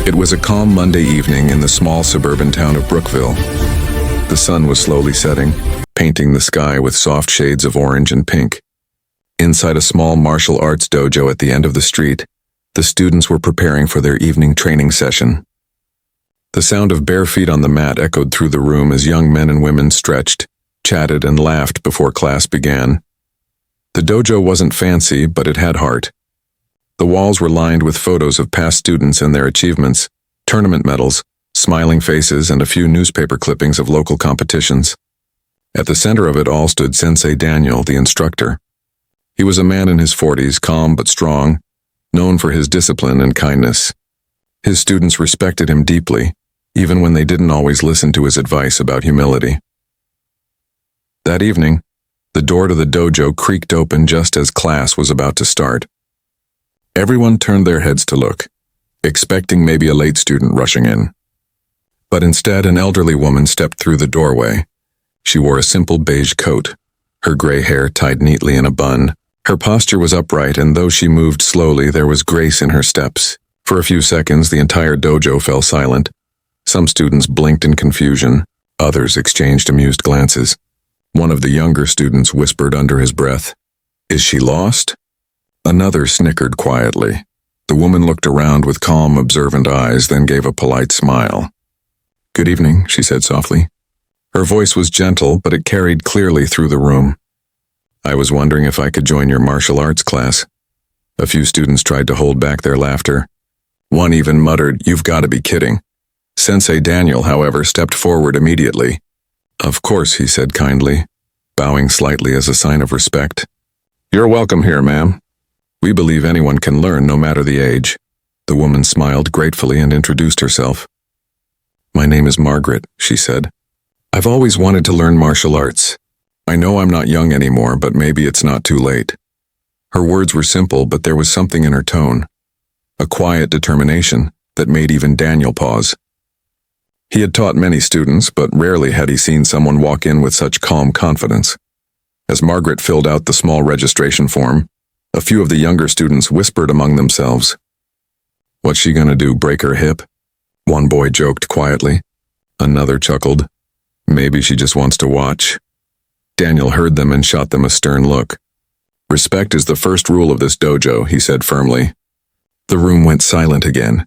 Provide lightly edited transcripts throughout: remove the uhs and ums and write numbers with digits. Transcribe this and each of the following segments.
It was a calm Monday evening in the small suburban town of Brookville. The sun was slowly setting, painting the sky with soft shades of orange and pink. Inside a small martial arts dojo at the end of the street, the students were preparing for their evening training session. The sound of bare feet on the mat echoed through the room as young men and women stretched, chatted, and laughed before class began. The dojo wasn't fancy, but it had heart. The walls were lined with photos of past students and their achievements, tournament medals, smiling faces, and a few newspaper clippings of local competitions. At the center of it all stood Sensei Daniel, the instructor. He was a man in his 40s, calm but strong, known for his discipline and kindness. His students respected him deeply, even when they didn't always listen to his advice about humility. That evening, the door to the dojo creaked open just as class was about to start. Everyone turned their heads to look, expecting maybe a late student rushing in. But instead, an elderly woman stepped through the doorway. She wore a simple beige coat, her gray hair tied neatly in a bun. Her posture was upright, and though she moved slowly, there was grace in her steps. For a few seconds, the entire dojo fell silent. Some students blinked in confusion, others exchanged amused glances. One of the younger students whispered under his breath, "Is she lost?" Another snickered quietly. The woman looked around with calm, observant eyes, then gave a polite smile. "Good evening," she said softly. Her voice was gentle, but it carried clearly through the room. "I was wondering if I could join your martial arts class." A few students tried to hold back their laughter. One even muttered, "You've got to be kidding." Sensei Daniel, however, stepped forward immediately. "Of course," he said kindly, bowing slightly as a sign of respect. "You're welcome here, ma'am. We believe anyone can learn, no matter the age." The woman smiled gratefully and introduced herself. "My name is Margaret," she said. "I've always wanted to learn martial arts. I know I'm not young anymore, but maybe it's not too late." Her words were simple, but there was something in her tone, a quiet determination that made even Daniel pause. He had taught many students, but rarely had he seen someone walk in with such calm confidence. As Margaret filled out the small registration form, a few of the younger students whispered among themselves. "What's she gonna do, break her hip?" One boy joked quietly. Another chuckled. "Maybe she just wants to watch." Daniel heard them and shot them a stern look. "Respect is the first rule of this dojo," he said firmly. The room went silent again.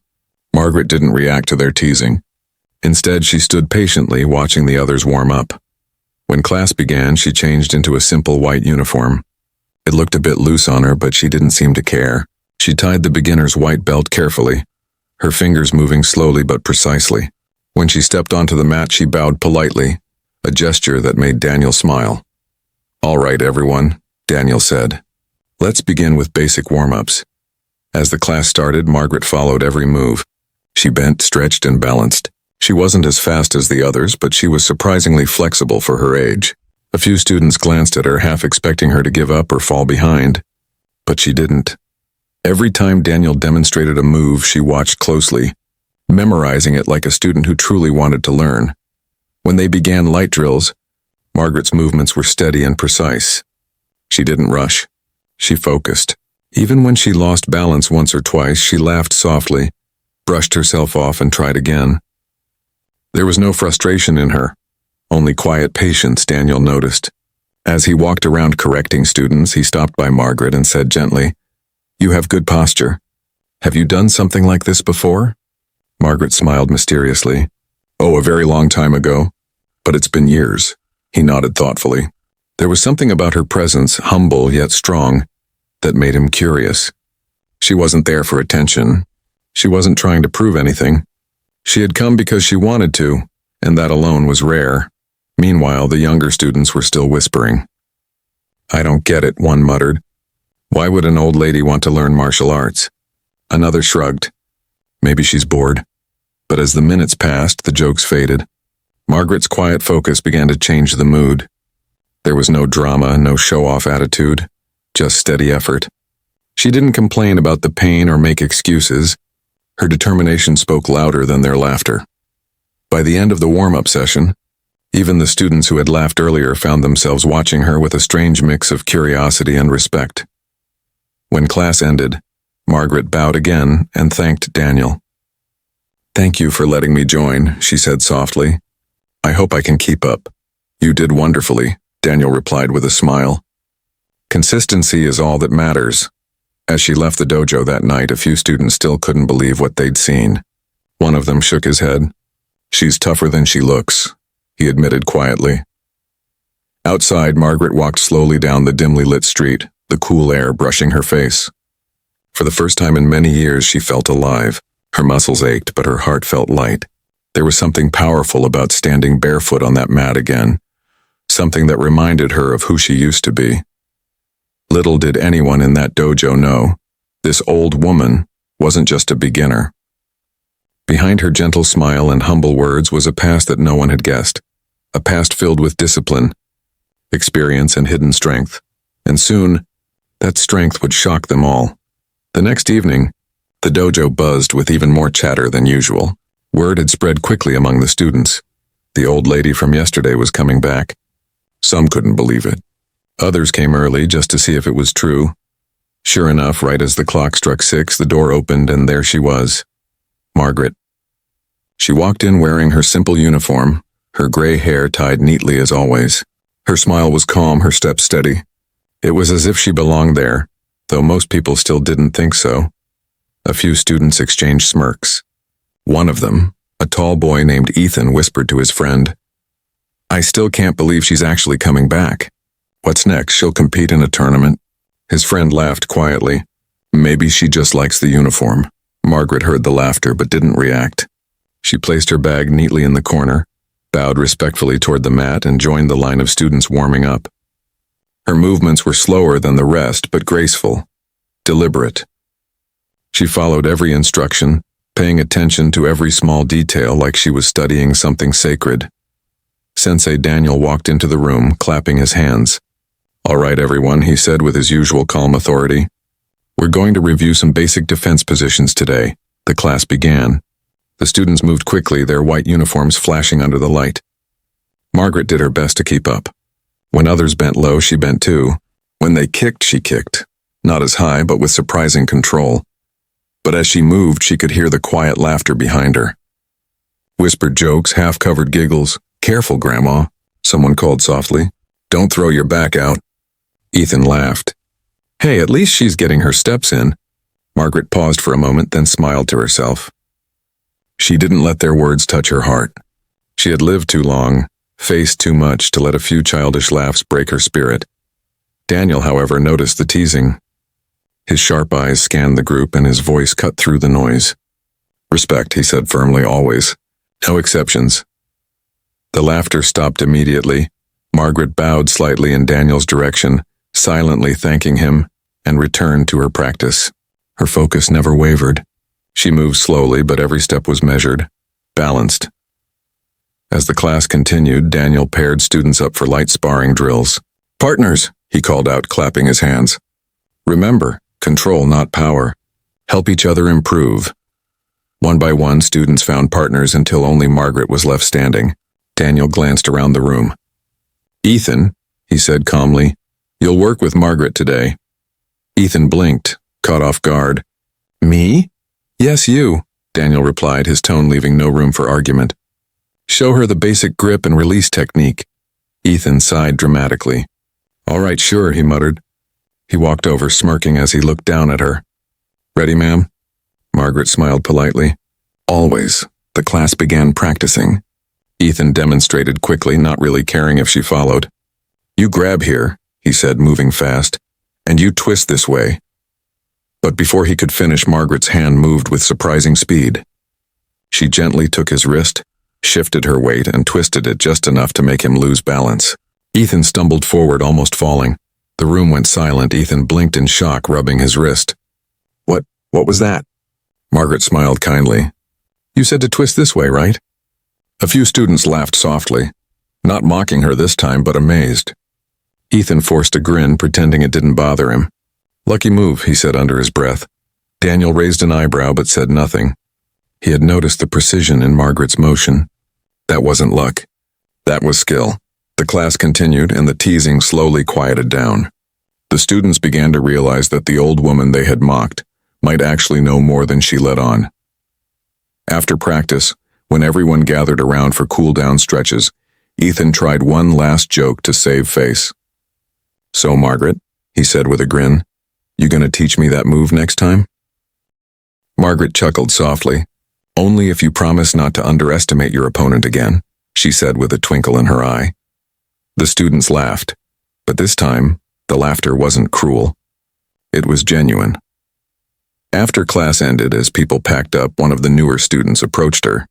Margaret didn't react to their teasing. Instead, she stood patiently, watching the others warm up. When class began, she changed into a simple white uniform. It looked a bit loose on her, but she didn't seem to care. She tied the beginner's white belt carefully, her fingers moving slowly but precisely. When she stepped onto the mat, she bowed politely, a gesture that made Daniel smile. "All right, everyone," Daniel said. "Let's begin with basic warm-ups." As the class started, Margaret followed every move. She bent, stretched, and balanced. She wasn't as fast as the others, but she was surprisingly flexible for her age. A few students glanced at her, half expecting her to give up or fall behind. But she didn't. Every time Daniel demonstrated a move, she watched closely, memorizing it like a student who truly wanted to learn. When they began light drills, Margaret's movements were steady and precise. She didn't rush. She focused. Even when she lost balance once or twice, she laughed softly, brushed herself off, and tried again. There was no frustration in her, only quiet patience, Daniel noticed. As he walked around correcting students, he stopped by Margaret and said gently, "You have good posture. Have you done something like this before?" Margaret smiled mysteriously. "Oh, a very long time ago, but it's been years." He nodded thoughtfully. There was something about her presence, humble yet strong, that made him curious. She wasn't there for attention. She wasn't trying to prove anything. She had come because she wanted to, and that alone was rare. Meanwhile, the younger students were still whispering. "I don't get it," one muttered. "Why would an old lady want to learn martial arts?" Another shrugged. "Maybe she's bored." But as the minutes passed, the jokes faded. Margaret's quiet focus began to change the mood. There was no drama, no show-off attitude, just steady effort. She didn't complain about the pain or make excuses. Her determination spoke louder than their laughter. By the end of the warm-up session, even the students who had laughed earlier found themselves watching her with a strange mix of curiosity and respect. When class ended, Margaret bowed again and thanked Daniel. "Thank you for letting me join," she said softly. "I hope I can keep up." "You did wonderfully," Daniel replied with a smile. Consistency is all that matters. As she left the dojo that night, a few students still couldn't believe what they'd seen. One of them shook his head. "She's tougher than she looks," he admitted quietly. Outside, Margaret walked slowly down the dimly lit street, the cool air brushing her face. For the first time in many years, she felt alive. Her muscles ached, but her heart felt light. There was something powerful about standing barefoot on that mat again, something that reminded her of who she used to be. Little did anyone in that dojo know, this old woman wasn't just a beginner. Behind her gentle smile and humble words was a past that no one had guessed, a past filled with discipline, experience, and hidden strength. And soon, that strength would shock them all. The next evening, the dojo buzzed with even more chatter than usual. Word had spread quickly among the students. The old lady from yesterday was coming back. Some couldn't believe it. Others came early just to see if it was true. Sure enough, right as the clock struck 6, the door opened and there she was, Margaret. She walked in wearing her simple uniform, her gray hair tied neatly as always. Her smile was calm, her step steady. It was as if she belonged there, though most people still didn't think so. A few students exchanged smirks. One of them, a tall boy named Ethan, whispered to his friend, "I still can't believe she's actually coming back. What's next? She'll compete in a tournament?" His friend laughed quietly. "Maybe she just likes the uniform." Margaret heard the laughter but didn't react. She placed her bag neatly in the corner, bowed respectfully toward the mat, and joined the line of students warming up. Her movements were slower than the rest, but graceful, deliberate. She followed every instruction, paying attention to every small detail like she was studying something sacred. Sensei Daniel walked into the room, clapping his hands. "All right, everyone," he said with his usual calm authority. "We're going to review some basic defense positions today." The class began. The students moved quickly, their white uniforms flashing under the light. Margaret did her best to keep up. When others bent low, she bent too. When they kicked, she kicked. Not as high, but with surprising control. But as she moved, she could hear the quiet laughter behind her. Whispered jokes, half-covered giggles. "Careful, Grandma," someone called softly. "Don't throw your back out." Ethan laughed. "Hey, at least she's getting her steps in." Margaret paused for a moment, then smiled to herself. She didn't let their words touch her heart. She had lived too long, faced too much to let a few childish laughs break her spirit. Daniel, however, noticed the teasing. His sharp eyes scanned the group and his voice cut through the noise. "Respect," he said firmly, "always. No exceptions." The laughter stopped immediately. Margaret bowed slightly in Daniel's direction, silently thanking him, and returned to her practice. Her focus never wavered. She moved slowly, but every step was measured, balanced. As the class continued, Daniel paired students up for light sparring drills. "Partners," he called out, clapping his hands. "Remember, control, not power. Help each other improve." One by one, students found partners until only Margaret was left standing. Daniel glanced around the room. "Ethan," he said calmly, "you'll work with Margaret today." Ethan blinked, caught off guard. "Me?" "Yes, you," Daniel replied, his tone leaving no room for argument. "Show her the basic grip and release technique." Ethan sighed dramatically. "All right, sure," he muttered. He walked over, smirking as he looked down at her. "Ready, ma'am?" Margaret smiled politely. "Always." The class began practicing. Ethan demonstrated quickly, not really caring if she followed. "You grab here," he said, moving fast, "and you twist this way." But before he could finish, Margaret's hand moved with surprising speed. She gently took his wrist, shifted her weight, and twisted it just enough to make him lose balance. Ethan stumbled forward, almost falling. The room went silent. Ethan blinked in shock, rubbing his wrist. What was that?" Margaret smiled kindly. "You said to twist this way, right?" A few students laughed softly, not mocking her this time, but amazed. Ethan forced a grin, pretending it didn't bother him. "Lucky move," he said under his breath. Daniel raised an eyebrow but said nothing. He had noticed the precision in Margaret's motion. That wasn't luck. That was skill. The class continued, and the teasing slowly quieted down. The students began to realize that the old woman they had mocked might actually know more than she let on. After practice, when everyone gathered around for cool-down stretches, Ethan tried one last joke to save face. "So, Margaret," he said with a grin, "you gonna teach me that move next time?" Margaret chuckled softly. "Only if you promise not to underestimate your opponent again," she said with a twinkle in her eye. The students laughed, but this time, the laughter wasn't cruel. It was genuine. After class ended, as people packed up, one of the newer students approached her.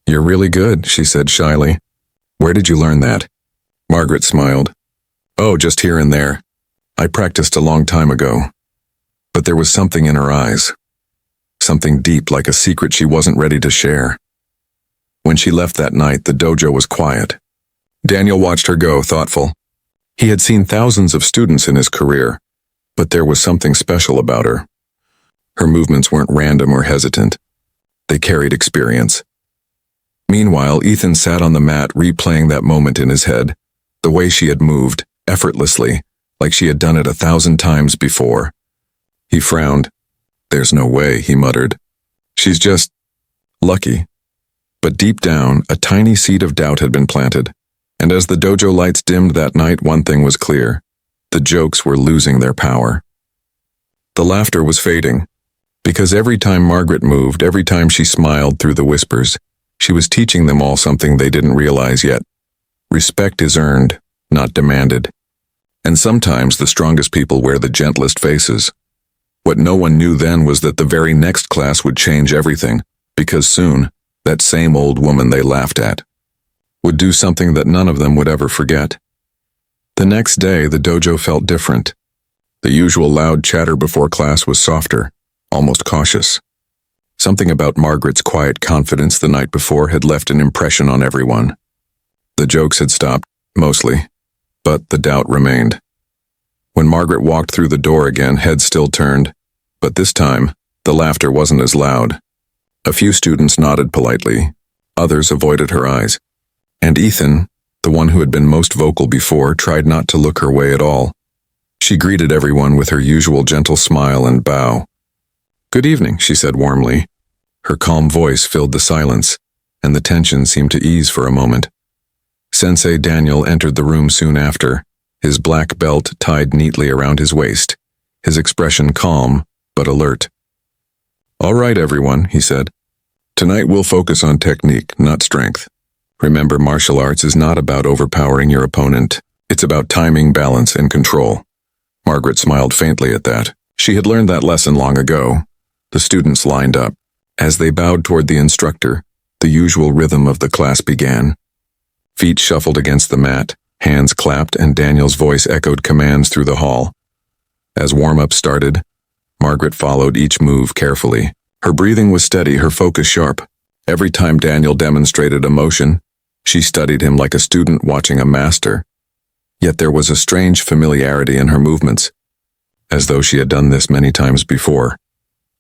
"You're really good," she said shyly. "Where did you learn that?" Margaret smiled. "Oh, just here and there. I practiced a long time ago." But there was something in her eyes. Something deep, like a secret she wasn't ready to share. When she left that night, the dojo was quiet. Daniel watched her go, thoughtful. He had seen thousands of students in his career, but there was something special about her. Her movements weren't random or hesitant. They carried experience. Meanwhile, Ethan sat on the mat replaying that moment in his head, the way she had moved, effortlessly, like she had done it 1,000 times before. He frowned. "There's no way," he muttered. "She's just lucky." But deep down, a tiny seed of doubt had been planted, and as the dojo lights dimmed that night, one thing was clear. The jokes were losing their power. The laughter was fading, because every time Margaret moved, every time she smiled through the whispers, she was teaching them all something they didn't realize yet. Respect is earned, not demanded. And sometimes the strongest people wear the gentlest faces. What no one knew then was that the very next class would change everything, because soon, that same old woman they laughed at would do something that none of them would ever forget. The next day, the dojo felt different. The usual loud chatter before class was softer, almost cautious. Something about Margaret's quiet confidence the night before had left an impression on everyone. The jokes had stopped, mostly, but the doubt remained. When Margaret walked through the door again, heads still turned, but this time, the laughter wasn't as loud. A few students nodded politely, others avoided her eyes, and Ethan, the one who had been most vocal before, tried not to look her way at all. She greeted everyone with her usual gentle smile and bow. "Good evening," she said warmly. Her calm voice filled the silence, and the tension seemed to ease for a moment. Sensei Daniel entered the room soon after, his black belt tied neatly around his waist, his expression calm but alert. "All right, everyone," he said. "Tonight we'll focus on technique, not strength. Remember, martial arts is not about overpowering your opponent. It's about timing, balance, and control." Margaret smiled faintly at that. She had learned that lesson long ago. The students lined up. As they bowed toward the instructor, the usual rhythm of the class began. Feet shuffled against the mat, hands clapped, and Daniel's voice echoed commands through the hall. As warm-up started, Margaret followed each move carefully. Her breathing was steady, her focus sharp. Every time Daniel demonstrated emotion, she studied him like a student watching a master. Yet there was a strange familiarity in her movements, as though she had done this many times before.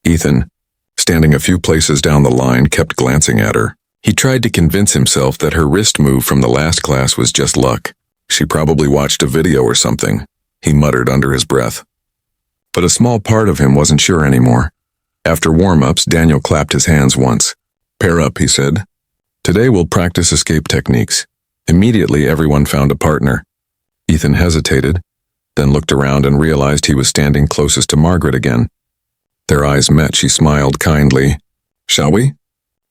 Ethan, standing a few places down the line, kept glancing at her. He tried to convince himself that her wrist move from the last class was just luck. She probably watched a video or something, he muttered under his breath. But a small part of him wasn't sure anymore. After warm-ups, Daniel clapped his hands once. "Pair up," he said. "Today we'll practice escape techniques." Immediately, everyone found a partner. Ethan hesitated, then looked around and realized he was standing closest to Margaret again. Their eyes met. She smiled kindly. "Shall we?"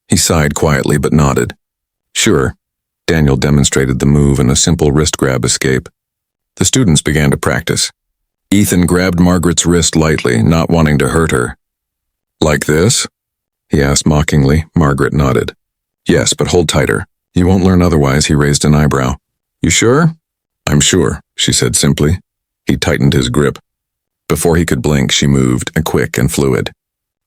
He sighed quietly but nodded. "Sure." Daniel demonstrated the move in a simple wrist grab escape. The students began to practice. Ethan grabbed Margaret's wrist lightly, not wanting to hurt her. "Like this?" he asked mockingly. Margaret nodded. "Yes, but hold tighter. You won't learn otherwise," he raised an eyebrow. "You sure?" "I'm sure," she said simply. He tightened his grip. Before he could blink, she moved, quick and fluid.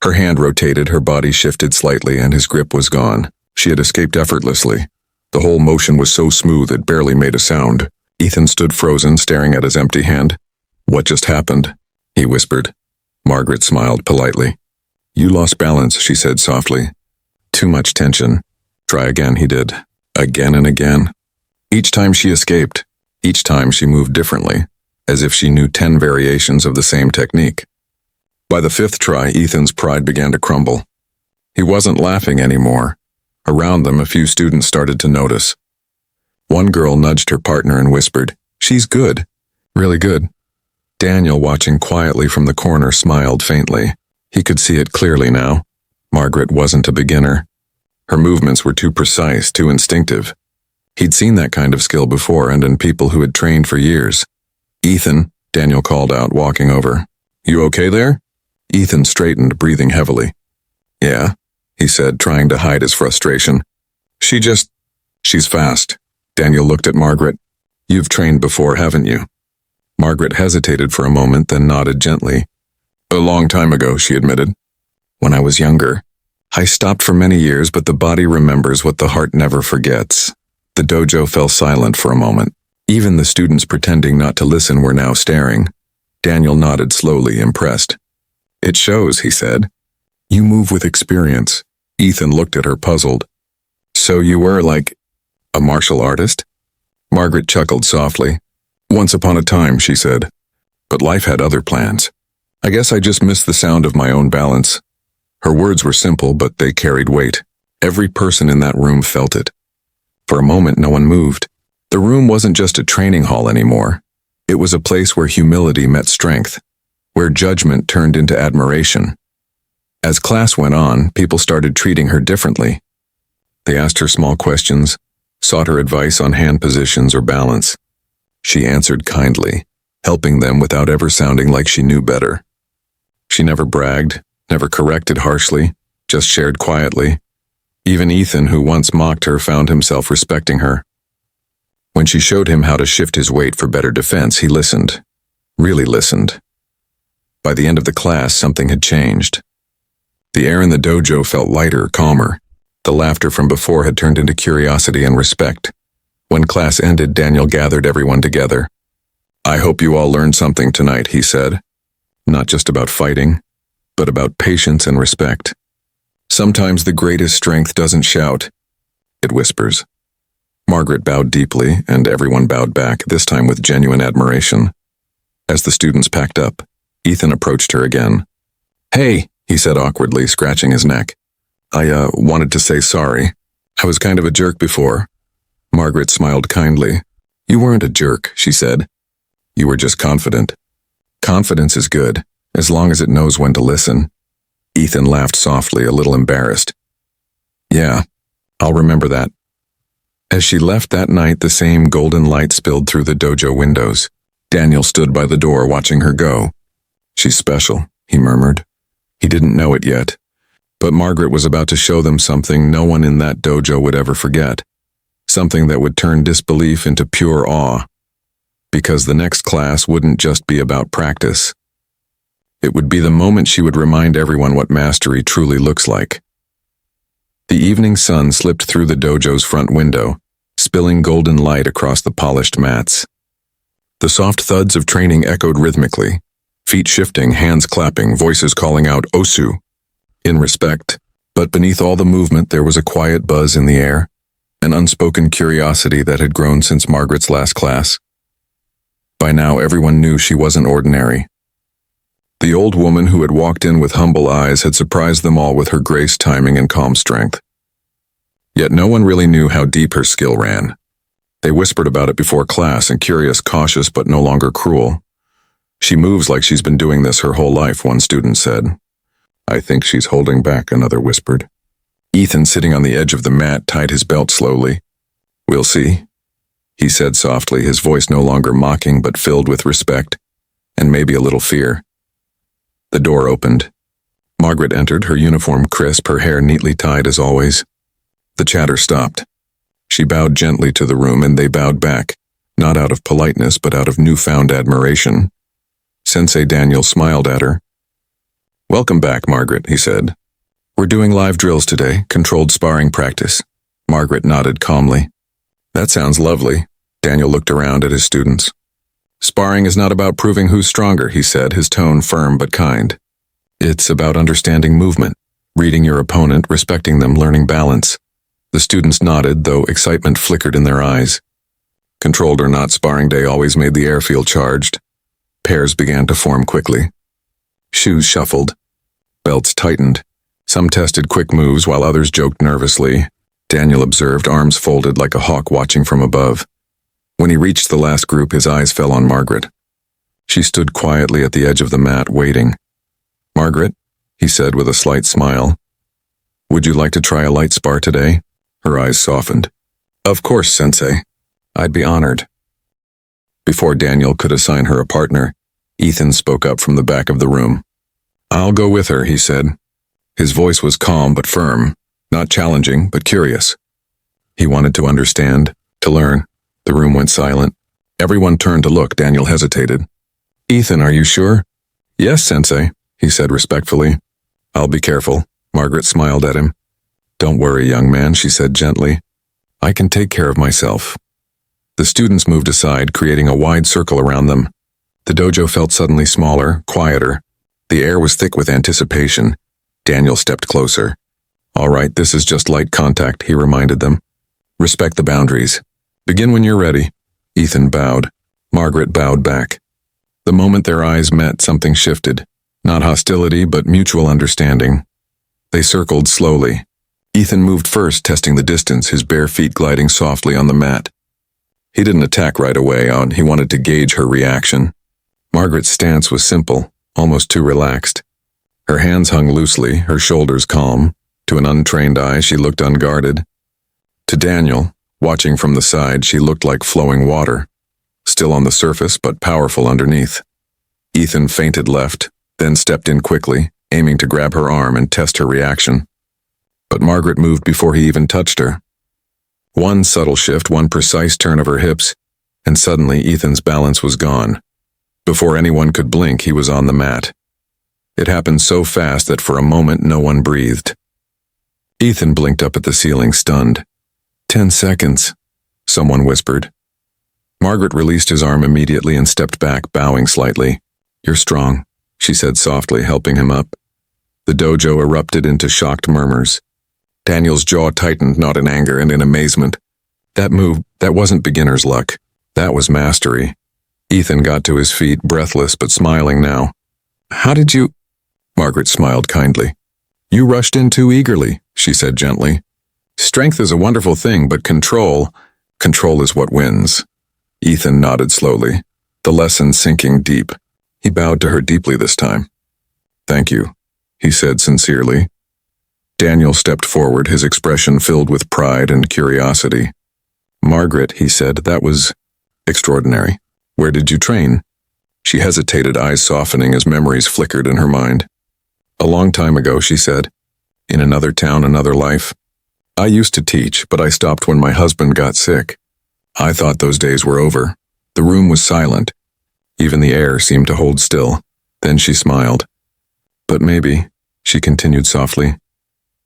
Her hand rotated, her body shifted slightly, and his grip was gone. She had escaped effortlessly. The whole motion was so smooth it barely made a sound. Ethan stood frozen, staring at his empty hand. "What just happened?" he whispered. Margaret smiled politely. "You lost balance," she said softly. "Too much tension." "Try again," he did. Again and again. Each time she escaped. Each time she moved differently, as if she knew 10 variations of the same technique. By the 5th try, Ethan's pride began to crumble. He wasn't laughing anymore. Around them, a few students started to notice. One girl nudged her partner and whispered, "She's good. Really good." Daniel, watching quietly from the corner, smiled faintly. He could see it clearly now. Margaret wasn't a beginner. Her movements were too precise, too instinctive. He'd seen that kind of skill before and in people who had trained for years. "Ethan," Daniel called out, walking over. "You okay there?" Ethan straightened, breathing heavily. "Yeah," he said, trying to hide his frustration. She's fast." Daniel looked at Margaret. "You've trained before, haven't you?" Margaret hesitated for a moment, then nodded gently. "A long time ago," she admitted. "When I was younger. I stopped for many years, but the body remembers what the heart never forgets." The dojo fell silent for a moment. Even the students pretending not to listen were now staring. Daniel nodded slowly, impressed. "It shows," he said. "You move with experience." Ethan looked at her, puzzled. "So you were like a martial artist?" Margaret chuckled softly. "Once upon a time," she said. "But life had other plans. I guess I just missed the sound of my own balance." Her words were simple, but they carried weight. Every person in that room felt it. For a moment, no one moved. The room wasn't just a training hall anymore. It was a place where humility met strength, where judgment turned into admiration. As class went on, people started treating her differently. They asked her small questions, sought her advice on hand positions or balance. She answered kindly, helping them without ever sounding like she knew better. She never bragged, never corrected harshly, just shared quietly. Even Ethan, who once mocked her, found himself respecting her. When she showed him how to shift his weight for better defense, he listened, really listened. By the end of the class, something had changed. The air in the dojo felt lighter, calmer. The laughter from before had turned into curiosity and respect. When class ended, Daniel gathered everyone together. "I hope you all learned something tonight," he said. "Not just about fighting, but about patience and respect. Sometimes the greatest strength doesn't shout, it whispers." Margaret bowed deeply, and everyone bowed back, this time with genuine admiration. As the students packed up, Ethan approached her again. "Hey," he said awkwardly, scratching his neck. I wanted to say sorry. I was kind of a jerk before." Margaret smiled kindly. "You weren't a jerk," she said. "You were just confident. Confidence is good, as long as it knows when to listen." Ethan laughed softly, a little embarrassed. "Yeah, I'll remember that." As she left that night, the same golden light spilled through the dojo windows. Daniel stood by the door, watching her go. "She's special," he murmured. He didn't know it yet. But Margaret was about to show them something no one in that dojo would ever forget. Something that would turn disbelief into pure awe. Because the next class wouldn't just be about practice. It would be the moment she would remind everyone what mastery truly looks like. The evening sun slipped through the dojo's front window, spilling golden light across the polished mats. The soft thuds of training echoed rhythmically, feet shifting, hands clapping, voices calling out "Osu," in respect. But beneath all the movement, there was a quiet buzz in the air, an unspoken curiosity that had grown since Margaret's last class. By now, everyone knew she wasn't ordinary. The old woman who had walked in with humble eyes had surprised them all with her grace, timing, and calm strength. Yet no one really knew how deep her skill ran. They whispered about it before class, and curious, cautious, but no longer cruel. "She moves like she's been doing this her whole life," one student said. "I think she's holding back," another whispered. Ethan, sitting on the edge of the mat, tied his belt slowly. "We'll see," he said softly, his voice no longer mocking but filled with respect, and maybe a little fear. The door opened. Margaret entered, her uniform crisp, her hair neatly tied as always. The chatter stopped. She bowed gently to the room, and they bowed back, not out of politeness but out of newfound admiration. Sensei Daniel smiled at her. "Welcome back, Margaret," he said. "We're doing live drills today, controlled sparring practice." Margaret nodded calmly. "That sounds lovely." Daniel looked around at his students. "Sparring is not about proving who's stronger," he said, his tone firm but kind. "It's about understanding movement, reading your opponent, respecting them, learning balance." The students nodded, though excitement flickered in their eyes. Controlled or not, sparring day always made the air feel charged. Pairs began to form quickly. Shoes shuffled. Belts tightened. Some tested quick moves while others joked nervously. Daniel observed, arms folded like a hawk watching from above. When he reached the last group, his eyes fell on Margaret. She stood quietly at the edge of the mat, waiting. "Margaret," he said with a slight smile, "would you like to try a light spar today?" Her eyes softened. "Of course, Sensei. I'd be honored." Before Daniel could assign her a partner, Ethan spoke up from the back of the room. "I'll go with her," he said. His voice was calm but firm, not challenging but curious. He wanted to understand, to learn. The room went silent. Everyone turned to look. Daniel hesitated. "Ethan, are you sure?" "Yes, Sensei," he said respectfully. "I'll be careful." Margaret smiled at him. "Don't worry, young man," she said gently. "I can take care of myself." The students moved aside, creating a wide circle around them. The dojo felt suddenly smaller, quieter. The air was thick with anticipation. Daniel stepped closer. "All right, this is just light contact," he reminded them. "Respect the boundaries. Begin when you're ready." Ethan bowed. Margaret bowed back. The moment their eyes met, something shifted. Not hostility, but mutual understanding. They circled slowly. Ethan moved first, testing the distance, his bare feet gliding softly on the mat. He didn't attack right away. He wanted to gauge her reaction. Margaret's stance was simple, almost too relaxed. Her hands hung loosely, her shoulders calm. To an untrained eye, she looked unguarded. To Daniel, watching from the side, she looked like flowing water, still on the surface but powerful underneath. Ethan feinted left, then stepped in quickly, aiming to grab her arm and test her reaction. But Margaret moved before he even touched her. One subtle shift, one precise turn of her hips, and suddenly Ethan's balance was gone. Before anyone could blink, he was on the mat. It happened so fast that for a moment no one breathed. Ethan blinked up at the ceiling, stunned. 10 seconds, someone whispered. Margaret released his arm immediately and stepped back, bowing slightly. "You're strong," she said softly, helping him up. The dojo erupted into shocked murmurs. Daniel's jaw tightened, not in anger and in amazement. That move, that wasn't beginner's luck. That was mastery. Ethan got to his feet, breathless but smiling now. "How did you—" Margaret smiled kindly. "You rushed in too eagerly," she said gently. "Strength is a wonderful thing, but control is what wins." Ethan nodded slowly, the lesson sinking deep. He bowed to her deeply this time. "Thank you," he said sincerely. Daniel stepped forward, his expression filled with pride and curiosity. "Margaret," he said, "that was extraordinary. Where did you train?" She hesitated, eyes softening as memories flickered in her mind. "A long time ago," she said. "In another town, another life. I used to teach, but I stopped when my husband got sick. I thought those days were over." The room was silent. Even the air seemed to hold still. Then she smiled. "But maybe," she continued softly,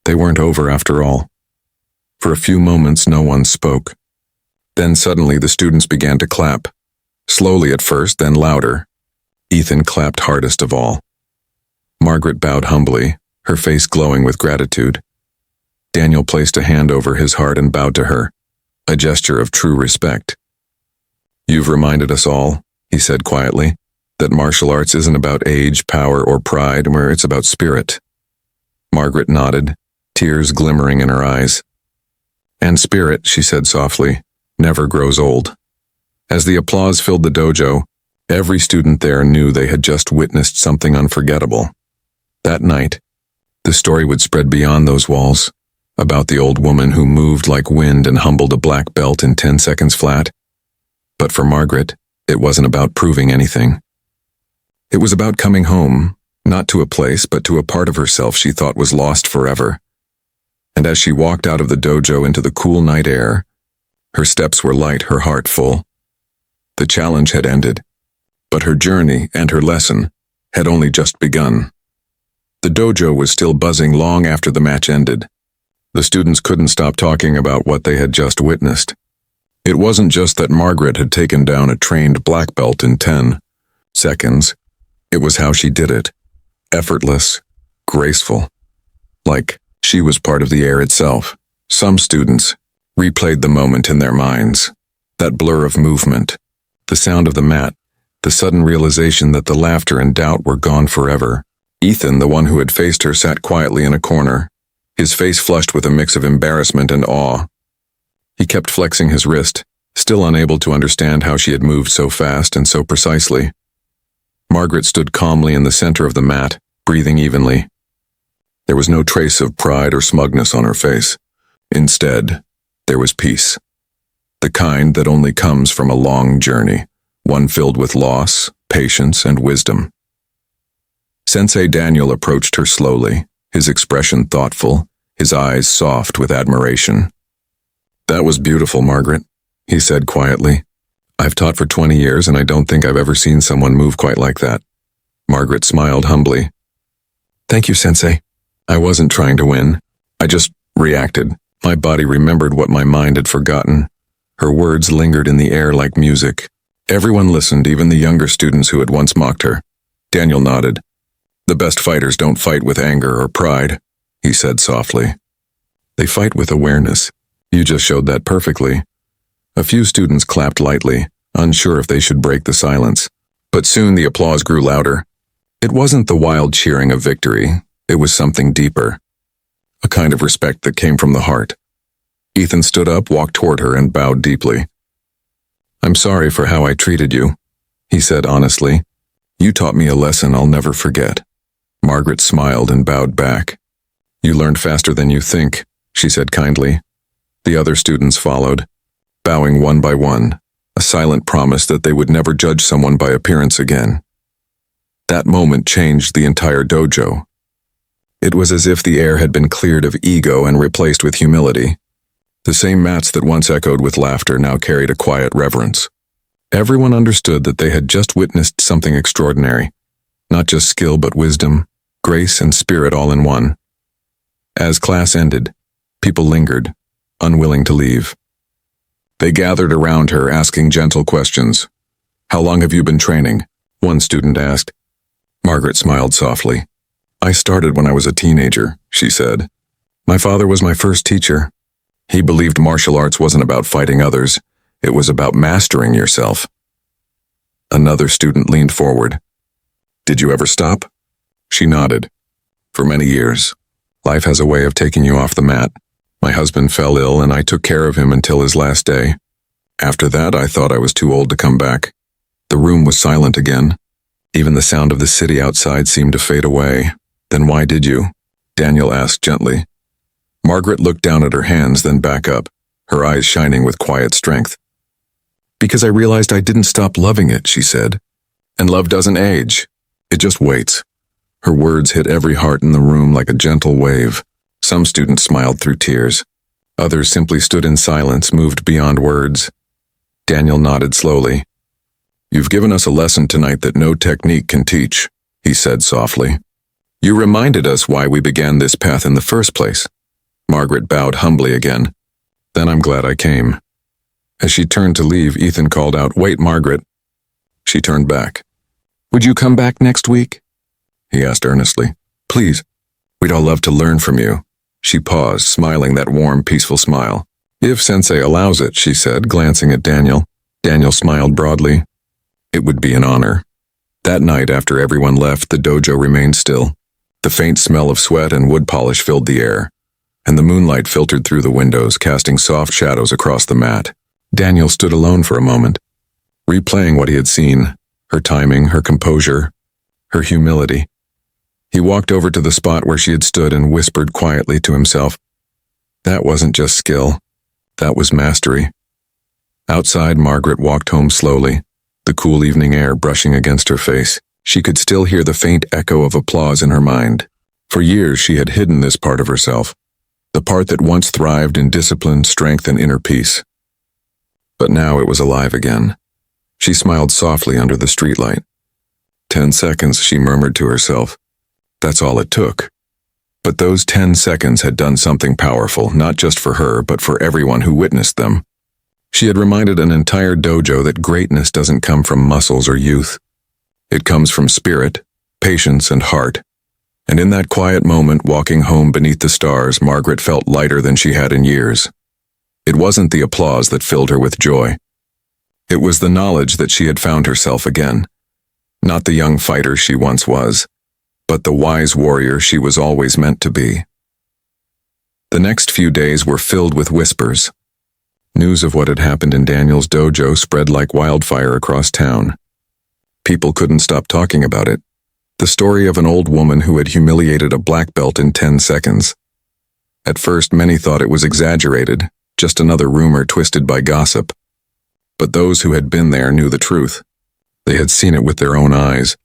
"they weren't over after all." For a few moments no one spoke. Then suddenly the students began to clap. Slowly at first, then louder. Ethan clapped hardest of all. Margaret bowed humbly, her face glowing with gratitude. Daniel placed a hand over his heart and bowed to her, a gesture of true respect. "You've reminded us all," he said quietly, "that martial arts isn't about age, power, or pride, where it's about spirit." Margaret nodded, tears glimmering in her eyes. "And spirit," she said softly, "never grows old." As the applause filled the dojo, every student there knew they had just witnessed something unforgettable. That night, the story would spread beyond those walls, about the old woman who moved like wind and humbled a black belt in 10 seconds flat. But for Margaret, it wasn't about proving anything. It was about coming home, not to a place, but to a part of herself she thought was lost forever. And as she walked out of the dojo into the cool night air, her steps were light, her heart full. The challenge had ended, but her journey and her lesson had only just begun. The dojo was still buzzing long after the match ended. The students couldn't stop talking about what they had just witnessed. It wasn't just that Margaret had taken down a trained black belt in 10 seconds. It was how she did it. Effortless, graceful, like she was part of the air itself. Some students replayed the moment in their minds. That blur of movement, the sound of the mat, the sudden realization that the laughter and doubt were gone forever. Ethan, the one who had faced her, sat quietly in a corner, his face flushed with a mix of embarrassment and awe. He kept flexing his wrist, still unable to understand how she had moved so fast and so precisely. Margaret stood calmly in the center of the mat, breathing evenly. There was no trace of pride or smugness on her face. Instead, there was peace. The kind that only comes from a long journey, one filled with loss, patience, and wisdom. Sensei Daniel approached her slowly, his expression thoughtful, his eyes soft with admiration. "That was beautiful, Margaret," he said quietly. "I've taught for 20 years and I don't think I've ever seen someone move quite like that." Margaret smiled humbly. "Thank you, Sensei. I wasn't trying to win. I just reacted. My body remembered what my mind had forgotten." Her words lingered in the air like music. Everyone listened, even the younger students who had once mocked her. Daniel nodded. "The best fighters don't fight with anger or pride," he said softly. "They fight with awareness. You just showed that perfectly." A few students clapped lightly, unsure if they should break the silence. But soon the applause grew louder. It wasn't the wild cheering of victory. It was something deeper. A kind of respect that came from the heart. Ethan stood up, walked toward her, and bowed deeply. "I'm sorry for how I treated you," he said honestly. "You taught me a lesson I'll never forget." Margaret smiled and bowed back. "You learned faster than you think," she said kindly. The other students followed, bowing one by one, a silent promise that they would never judge someone by appearance again. That moment changed the entire dojo. It was as if the air had been cleared of ego and replaced with humility. The same mats that once echoed with laughter now carried a quiet reverence. Everyone understood that they had just witnessed something extraordinary. Not just skill but wisdom, grace, and spirit all in one. As class ended, people lingered, unwilling to leave. They gathered around her, asking gentle questions. "How long have you been training?" one student asked. Margaret smiled softly. "I started when I was a teenager," she said. "My father was my first teacher. He believed martial arts wasn't about fighting others, it was about mastering yourself." Another student leaned forward. "Did you ever stop?" She nodded. "For many years. Life has a way of taking you off the mat. My husband fell ill and I took care of him until his last day. After that, I thought I was too old to come back." The room was silent again. Even the sound of the city outside seemed to fade away. "Then why did you?" Daniel asked gently. Margaret looked down at her hands, then back up, her eyes shining with quiet strength. "Because I realized I didn't stop loving it," she said. "And love doesn't age. It just waits." Her words hit every heart in the room like a gentle wave. Some students smiled through tears. Others simply stood in silence, moved beyond words. Daniel nodded slowly. "You've given us a lesson tonight that no technique can teach," he said softly. "You reminded us why we began this path in the first place." Margaret bowed humbly again. "Then I'm glad I came." As she turned to leave, Ethan called out, "Wait, Margaret." She turned back. "Would you come back next week?" he asked earnestly. "Please. We'd all love to learn from you." She paused, smiling that warm, peaceful smile. "If Sensei allows it," she said, glancing at Daniel. Daniel smiled broadly. "It would be an honor." That night, after everyone left, the dojo remained still. The faint smell of sweat and wood polish filled the air, and the moonlight filtered through the windows, casting soft shadows across the mat. Daniel stood alone for a moment, replaying what he had seen, her timing, her composure, her humility. He walked over to the spot where she had stood and whispered quietly to himself, "That wasn't just skill, that was mastery." Outside, Margaret walked home slowly, the cool evening air brushing against her face. She could still hear the faint echo of applause in her mind. For years she had hidden this part of herself, the part that once thrived in discipline, strength, and inner peace. But now it was alive again. She smiled softly under the streetlight. 10 seconds, she murmured to herself. That's all it took. But those 10 seconds had done something powerful, not just for her, but for everyone who witnessed them. She had reminded an entire dojo that greatness doesn't come from muscles or youth. It comes from spirit, patience, and heart. And in that quiet moment, walking home beneath the stars, Margaret felt lighter than she had in years. It wasn't the applause that filled her with joy. It was the knowledge that she had found herself again. Not the young fighter she once was, but the wise warrior she was always meant to be. The next few days were filled with whispers. News of what had happened in Daniel's dojo spread like wildfire across town. People couldn't stop talking about it. The story of an old woman who had humiliated a black belt in 10 seconds. At first, many thought it was exaggerated, just another rumor twisted by gossip. But those who had been there knew the truth. They had seen it with their own eyes.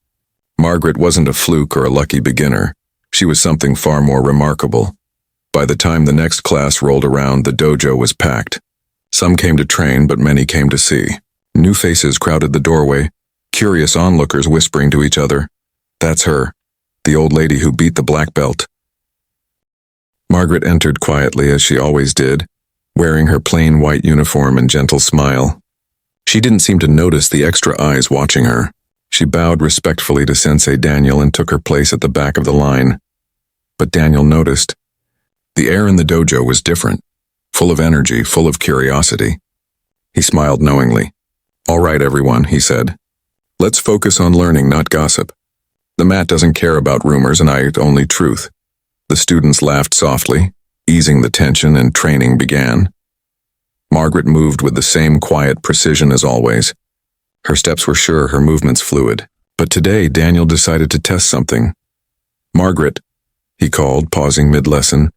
Margaret wasn't a fluke or a lucky beginner. She was something far more remarkable. By the time the next class rolled around, the dojo was packed. Some came to train, but many came to see. New faces crowded the doorway, curious onlookers whispering to each other, "That's her, the old lady who beat the black belt." Margaret entered quietly, as she always did, wearing her plain white uniform and gentle smile. She didn't seem to notice the extra eyes watching her. She bowed respectfully to Sensei Daniel and took her place at the back of the line. But Daniel noticed. The air in the dojo was different, full of energy, full of curiosity. He smiled knowingly. "All right, everyone," he said. "Let's focus on learning, not gossip. The mat doesn't care about rumors and only truth." The students laughed softly, easing the tension, and training began. Margaret moved with the same quiet precision as always. Her steps were sure, her movements fluid. But today, Daniel decided to test something. "Margaret," he called, pausing mid-lesson,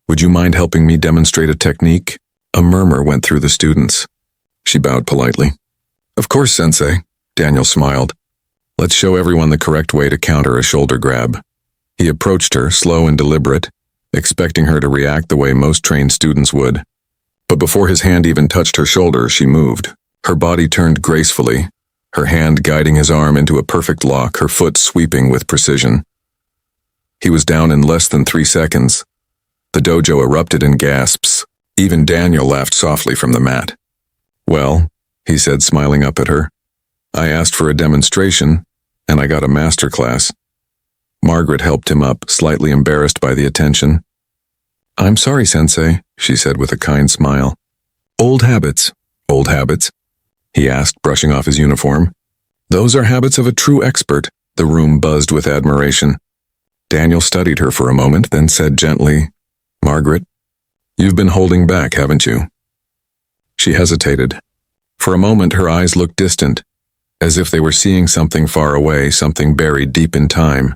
"would you mind helping me demonstrate a technique?" A murmur went through the students. She bowed politely. "Of course, Sensei," Daniel smiled. "Let's show everyone the correct way to counter a shoulder grab." He approached her, slow and deliberate, expecting her to react the way most trained students would. But before his hand even touched her shoulder, she moved. Her body turned gracefully, her hand guiding his arm into a perfect lock, her foot sweeping with precision. He was down in less than 3 seconds. The dojo erupted in gasps. Even Daniel laughed softly from the mat. "Well," he said, smiling up at her, "I asked for a demonstration, and I got a master class." Margaret helped him up, slightly embarrassed by the attention. "I'm sorry, Sensei," she said with a kind smile. "Old habits." "Old habits?" he asked, brushing off his uniform. "Those are habits of a true expert." The room buzzed with admiration. Daniel studied her for a moment, then said gently, "Margaret, you've been holding back, haven't you?" She hesitated. For a moment, her eyes looked distant, as if they were seeing something far away, something buried deep in time.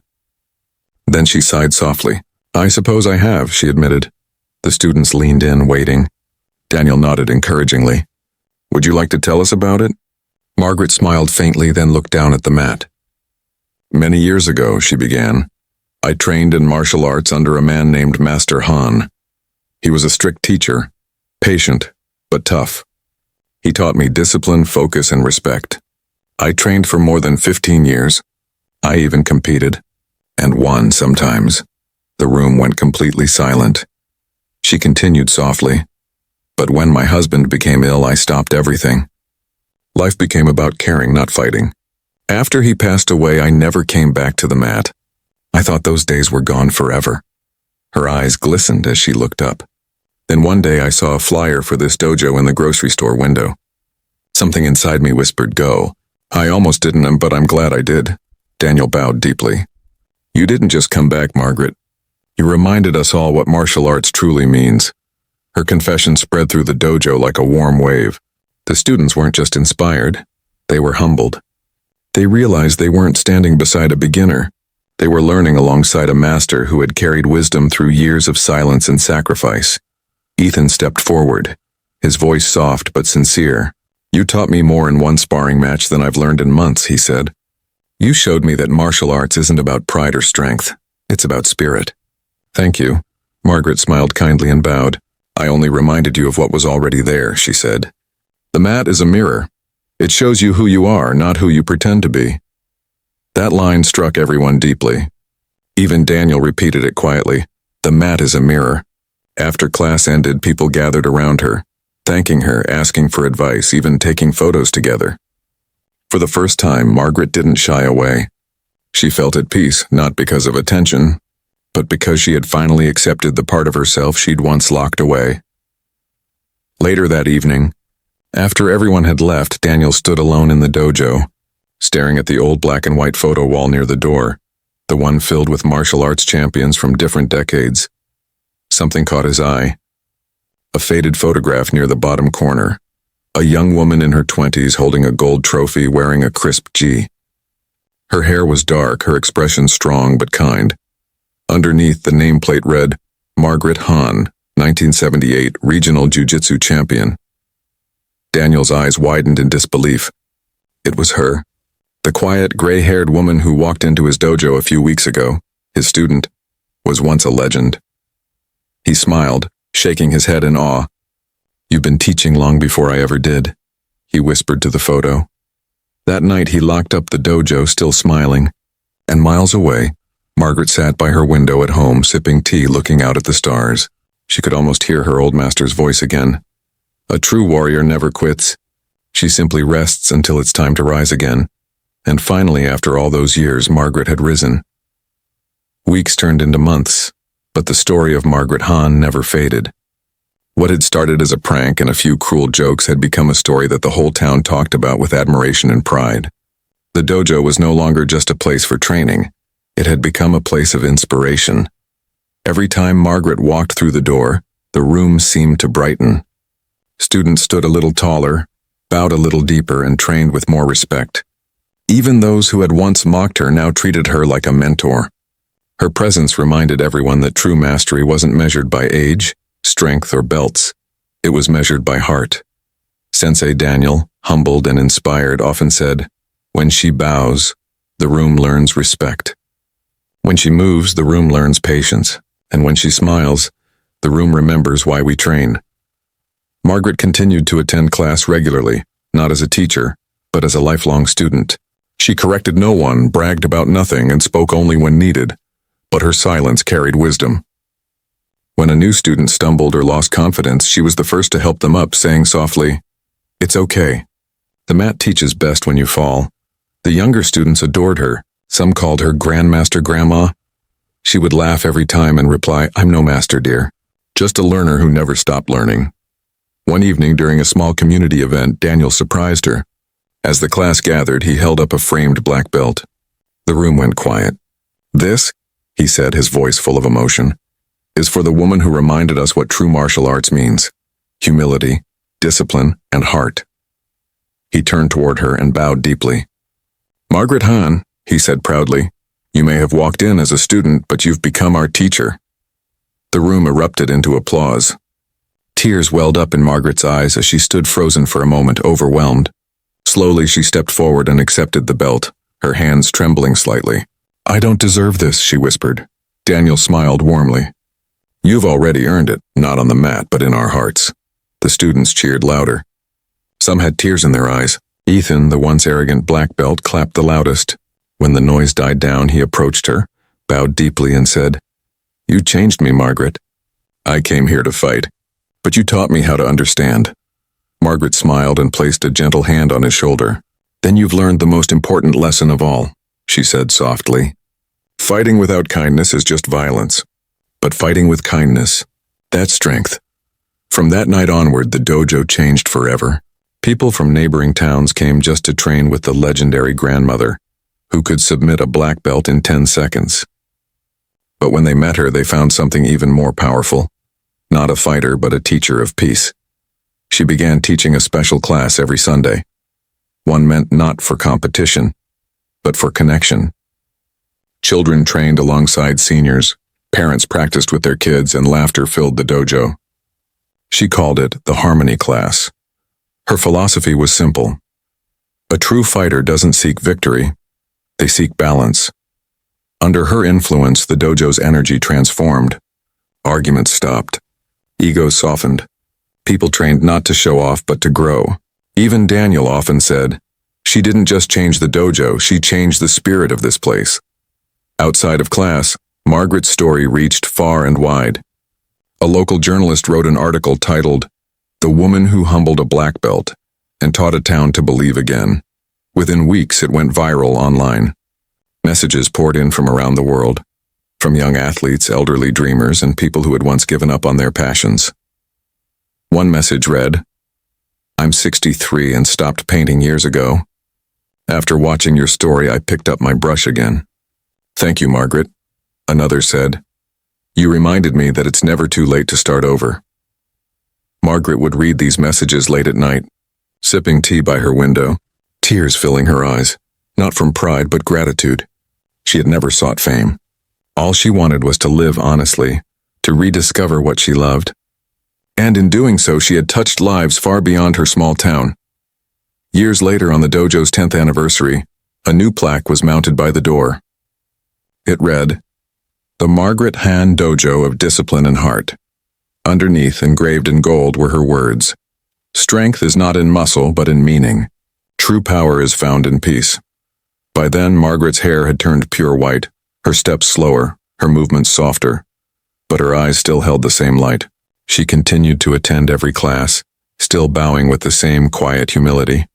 Then she sighed softly. "I suppose I have," she admitted. The students leaned in, waiting. Daniel nodded encouragingly. "Would you like to tell us about it?" Margaret smiled faintly, then looked down at the mat. "Many years ago," she began, "I trained in martial arts under a man named Master Han. He was a strict teacher, patient, but tough. He taught me discipline, focus, and respect. I trained for more than 15 years. I even competed, and won sometimes." The room went completely silent. She continued softly, "But when my husband became ill, I stopped everything. Life became about caring, not fighting. After he passed away, I never came back to the mat. I thought those days were gone forever." Her eyes glistened as she looked up. "Then one day I saw a flyer for this dojo in the grocery store window. Something inside me whispered, 'Go.' I almost didn't, but I'm glad I did." Daniel bowed deeply. "You didn't just come back, Margaret. You reminded us all what martial arts truly means." Her confession spread through the dojo like a warm wave. The students weren't just inspired, they were humbled. They realized they weren't standing beside a beginner. They were learning alongside a master who had carried wisdom through years of silence and sacrifice. Ethan stepped forward, his voice soft but sincere. "You taught me more in one sparring match than I've learned in months," he said. "You showed me that martial arts isn't about pride or strength. It's about spirit." "Thank you." Margaret smiled kindly and bowed. "I only reminded you of what was already there," she said. "The mat is a mirror. It shows you who you are, not who you pretend to be." That line struck everyone deeply. Even Daniel repeated it quietly. "The mat is a mirror." After class ended, people gathered around her, thanking her, asking for advice, even taking photos together. For the first time, Margaret didn't shy away. She felt at peace, not because of attention, but because she had finally accepted the part of herself she'd once locked away. Later that evening, after everyone had left, Daniel stood alone in the dojo, staring at the old black and white photo wall near the door. the one filled with martial arts champions from different decades. Something caught his eye. A faded photograph near the bottom corner. A young woman in her 20s holding a gold trophy wearing a crisp gi. Her hair was dark, her expression strong but kind. Underneath, the nameplate read, Margaret Hahn, 1978 Regional Jiu-Jitsu Champion. Daniel's eyes widened in disbelief. It was her. The quiet, gray-haired woman who walked into his dojo a few weeks ago, his student, was once a legend. He smiled, shaking his head in awe. "You've been teaching long before I ever did," he whispered to the photo. That night he locked up the dojo, still smiling. And miles away, Margaret sat by her window at home, sipping tea, looking out at the stars. She could almost hear her old master's voice again. A true warrior never quits. She simply rests until it's time to rise again. And finally, after all those years, Margaret had risen. Weeks turned into months, but the story of Margaret Hahn never faded. What had started as a prank and a few cruel jokes had become a story that the whole town talked about with admiration and pride. The dojo was no longer just a place for training. It had become a place of inspiration. Every time Margaret walked through the door, the room seemed to brighten. Students stood a little taller, bowed a little deeper, and trained with more respect. Even those who had once mocked her now treated her like a mentor. Her presence reminded everyone that true mastery wasn't measured by age, strength, or belts. It was measured by heart. Sensei Daniel, humbled and inspired, often said, "When she bows, the room learns respect. When she moves, the room learns patience. And when she smiles, the room remembers why we train." Margaret continued to attend class regularly, not as a teacher, but as a lifelong student. She corrected no one, bragged about nothing, and spoke only when needed. But her silence carried wisdom. When a new student stumbled or lost confidence, she was the first to help them up, saying softly, "It's okay. The mat teaches best when you fall." The younger students adored her. Some called her Grandmaster Grandma. She would laugh every time and reply, "I'm no master, dear. Just a learner who never stopped learning." One evening during a small community event, Daniel surprised her. As the class gathered, he held up a framed black belt. The room went quiet. "This," he said, his voice full of emotion, "is for the woman who reminded us what true martial arts means: humility, discipline, and heart." He turned toward her and bowed deeply. "Margaret Hahn," he said proudly, "you may have walked in as a student, but you've become our teacher." The room erupted into applause. Tears welled up in Margaret's eyes as she stood frozen for a moment, overwhelmed. Slowly she stepped forward and accepted the belt, her hands trembling slightly. "I don't deserve this," she whispered. Daniel smiled warmly. "You've already earned it, not on the mat, but in our hearts." The students cheered louder. Some had tears in their eyes. Ethan, the once arrogant black belt, clapped the loudest. When the noise died down, he approached her, bowed deeply, and said, "You changed me, Margaret. I came here to fight, but you taught me how to understand." Margaret smiled and placed a gentle hand on his shoulder. "Then you've learned the most important lesson of all," she said softly. "Fighting without kindness is just violence. But fighting with kindness, that's strength." From that night onward, the dojo changed forever. People from neighboring towns came just to train with the legendary grandmother, who could submit a black belt in 10 seconds. But when they met her, they found something even more powerful. Not a fighter, but a teacher of peace. She began teaching a special class every Sunday. One meant not for competition, but for connection. Children trained alongside seniors, parents practiced with their kids, and laughter filled the dojo. She called it the Harmony class. Her philosophy was simple. A true fighter doesn't seek victory, they seek balance. Under her influence, the dojo's energy transformed. Arguments stopped. Egos softened. People trained not to show off, but to grow. Even Daniel often said, "She didn't just change the dojo, she changed the spirit of this place." Outside of class, Margaret's story reached far and wide. A local journalist wrote an article titled, "The Woman Who Humbled a Black Belt," and taught a town to believe again. Within weeks, it went viral online. Messages poured in from around the world, from young athletes, elderly dreamers, and people who had once given up on their passions. One message read, "I'm 63 and stopped painting years ago. After watching your story, I picked up my brush again. Thank you, Margaret, another said. You reminded me that it's never too late to start over. Margaret would read these messages late at night, sipping tea by her window, tears filling her eyes, not from pride but gratitude. She had never sought fame. All she wanted was to live honestly, to rediscover what she loved. And in doing so, she had touched lives far beyond her small town. Years later, on the dojo's 10th anniversary, a new plaque was mounted by the door. It read, "The Margaret Han Dojo of Discipline and Heart." Underneath, engraved in gold, were her words, "Strength is not in muscle, but in meaning. True power is found in peace." By then, Margaret's hair had turned pure white, her steps slower, her movements softer, but her eyes still held the same light. She continued to attend every class, still bowing with the same quiet humility.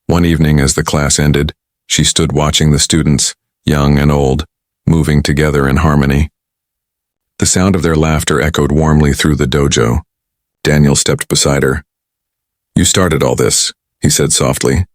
One evening, as the class ended, she stood watching the students, young and old, moving together in harmony. The sound of their laughter echoed warmly through the dojo. Daniel stepped beside her. "You started all this," he said softly.